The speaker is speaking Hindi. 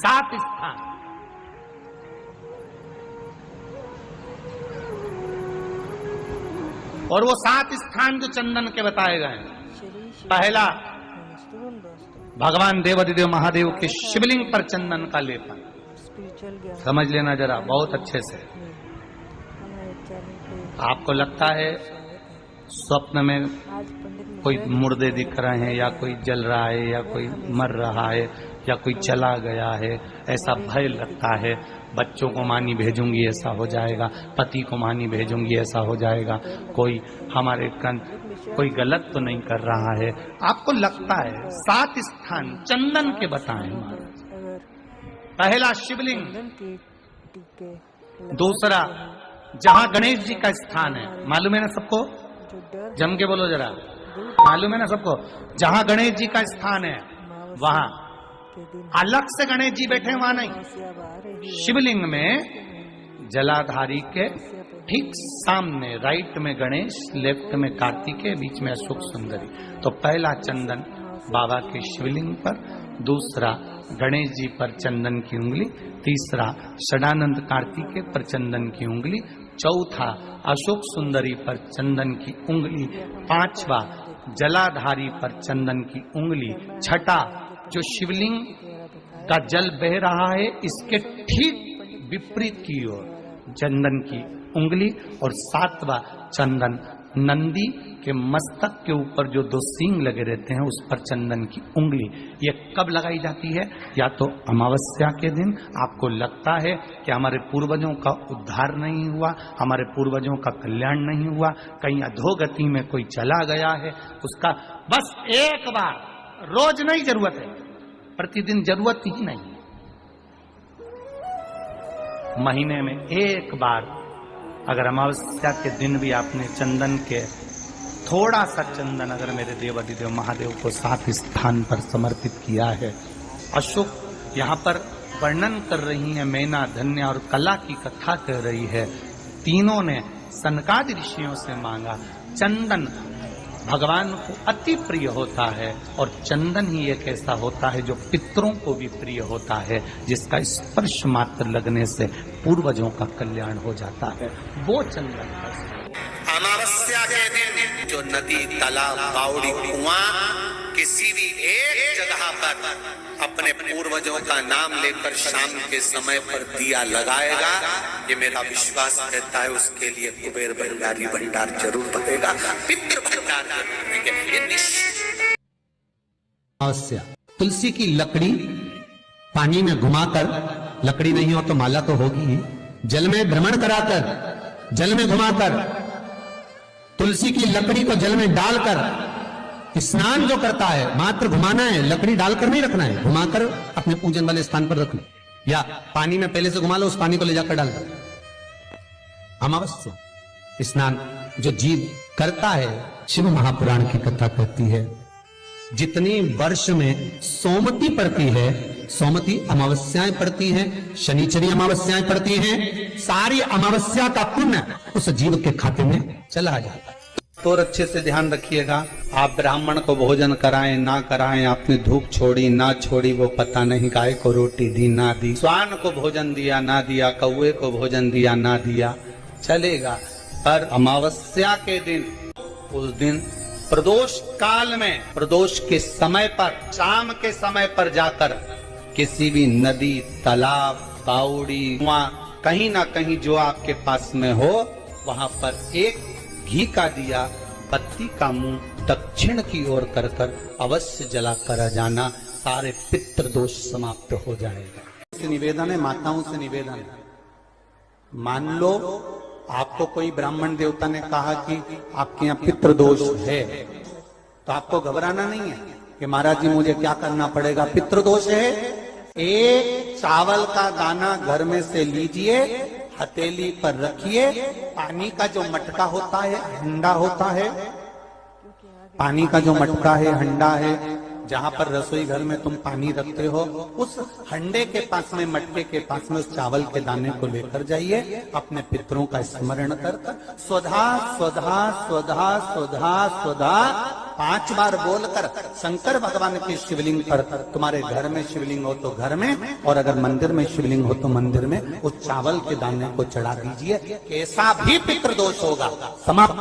7 स्थान। और वो 7 स्थान जो चंदन के बताए गए हैं। पहला, भगवान देवाधिदेव महादेव के शिवलिंग पर चंदन का लेपन। समझ लेना जरा बहुत अच्छे से। आपको लगता है स्वप्न में कोई मुर्दे दिख रहे हैं, या कोई जल रहा है, या कोई मर रहा है, या कोई चला गया है, ऐसा भय लगता है। बच्चों को मानी भेजूंगी ऐसा हो जाएगा, पति को मानी भेजूंगी ऐसा हो जाएगा, कोई हमारे कोई गलत तो नहीं कर रहा है, आपको लगता है। 7 स्थान चंदन के बताएं। पहला शिवलिंग, दूसरा जहां गणेश जी का स्थान है, मालूम है ना सबको, जम के बोलो जरा, मालूम है ना सबको, जहां गणेश जी का स्थान है वहां अलग से गणेश जी बैठे, वहां नहीं। शिवलिंग में जलाधारी के ठीक सामने राइट में गणेश, लेफ्ट में कार्तिकेय, बीच में अशोक सुंदरी। तो पहला चंदन बाबा के शिवलिंग पर, दूसरा गणेश जी पर चंदन की उंगली, तीसरा षडानंद कार्तिकेय पर चंदन की उंगली, चौथा अशोक सुंदरी पर चंदन की उंगली, पांचवा जलाधारी पर चंदन की उंगली, छठा जो शिवलिंग का जल बह रहा है इसके ठीक विपरीत की ओर चंदन की उंगली, और 7वां चंदन नंदी के मस्तक के ऊपर जो 2 सींग लगे रहते हैं उस पर चंदन की उंगली। ये कब लगाई जाती है? या तो अमावस्या के दिन। आपको लगता है कि हमारे पूर्वजों का उद्धार नहीं हुआ, हमारे पूर्वजों का कल्याण नहीं हुआ, कहीं अधोगति में कोई चला गया है, उसका बस एक बार, रोज नहीं जरूरत है, प्रतिदिन जरूरत ही नहीं, महीने में एक बार अगर अमावस्या के दिन भी आपने चंदन के थोड़ा सा चंदन अगर मेरे देवाधिदेव महादेव को 7 स्थान पर समर्पित किया है। अशोक यहाँ पर वर्णन कर रही है, मैना, धन्य और कला की कथा कर रही है। तीनों ने सनकादि ऋषियों से मांगा। चंदन भगवान को अति प्रिय होता है, और चंदन ही एक ऐसा होता है जो पितरों को भी प्रिय होता है, जिसका स्पर्श मात्र लगने से पूर्वजों का कल्याण हो जाता है, वो चंदन। अमावस्या के दिन जो नदी, तालाब, बावड़ी, कुआं किसी भी एक जगह पर अपने पूर्वजों का नाम लेकर शाम के समय पर दिया लगाएगा, ये मेरा विश्वास रहता है, उसके लिए कुबेर भंडारी भंडार जरूर बनेगा, पितृ भंडार जरूर बनेंगे। ये निश्चित। अमावस्या, तुलसी की लकड़ी पानी में घुमाकर, लकड़ी नहीं हो तो माला तो होगी ही, जल में भ्रमण कराकर, जल में घुमाकर, तुलसी की लकड़ी को जल में डालकर स्नान जो करता है, मात्र घुमाना है, लकड़ी डालकर नहीं रखना है, घुमाकर अपने पूजन वाले स्थान पर रख लो, या पानी में पहले से घुमा लो, उस पानी को ले जाकर डाल दो। अमावस्या स्नान जो जीव करता है, शिव महापुराण की कथा कहती है, जितनी वर्ष में सोमती पड़ती है, सोमती अमावस्याएं पड़ती हैं, शनिचरी अमावस्याएं पड़ती हैं, सारी अमावस्या का पुण्य उस जीव के खाते में चला जाता है। तो अच्छे से ध्यान रखिएगा, आप ब्राह्मण को भोजन कराएं ना कराएं, आपने धूप छोड़ी ना छोड़ी वो पता नहीं, गाय को रोटी दी ना दी, स्वान को भोजन दिया ना दिया, कौवे को भोजन दिया ना दिया, चलेगा। पर अमावस्या के दिन, उस दिन प्रदोष काल में, प्रदोष के समय पर, शाम के समय पर जाकर किसी भी नदी, तालाब, बावड़ी, कुआं, कहीं ना कहीं जो आपके पास में हो, वहां पर एक घी का दिया, बत्ती का मुंह दक्षिण की ओर कर कर अवश्य जला कर जाना, सारे पितृ दोष समाप्त हो जाएगा। निवेदन है, माताओं से निवेदन है, मान लो आपको कोई ब्राह्मण देवता ने कहा कि आपके यहाँ पितृ दोष है, तो आपको घबराना नहीं है कि महाराज जी मुझे क्या करना पड़ेगा, पितृ दोष है। एक चावल का दाना घर में से लीजिए, हथेली पर रखिए, पानी का जो मटका होता है, हंडा होता है, पानी का जो मटका है, हंडा है, जहां पर रसोई घर में तुम पानी रखते हो, उस हंडे के पास में, मटके के पास में उस चावल के दाने को लेकर जाइए, अपने पितरों का स्मरण कर कर स्वधा स्वधा स्वधा स्वधा स्वधा 5 बार बोलकर शंकर भगवान के शिवलिंग पर, तुम्हारे घर में शिवलिंग हो तो घर में, और अगर मंदिर में शिवलिंग हो तो मंदिर में, उस चावल के दाने को चढ़ा दीजिए, कैसा भी पितृदोष होगा समाप्त।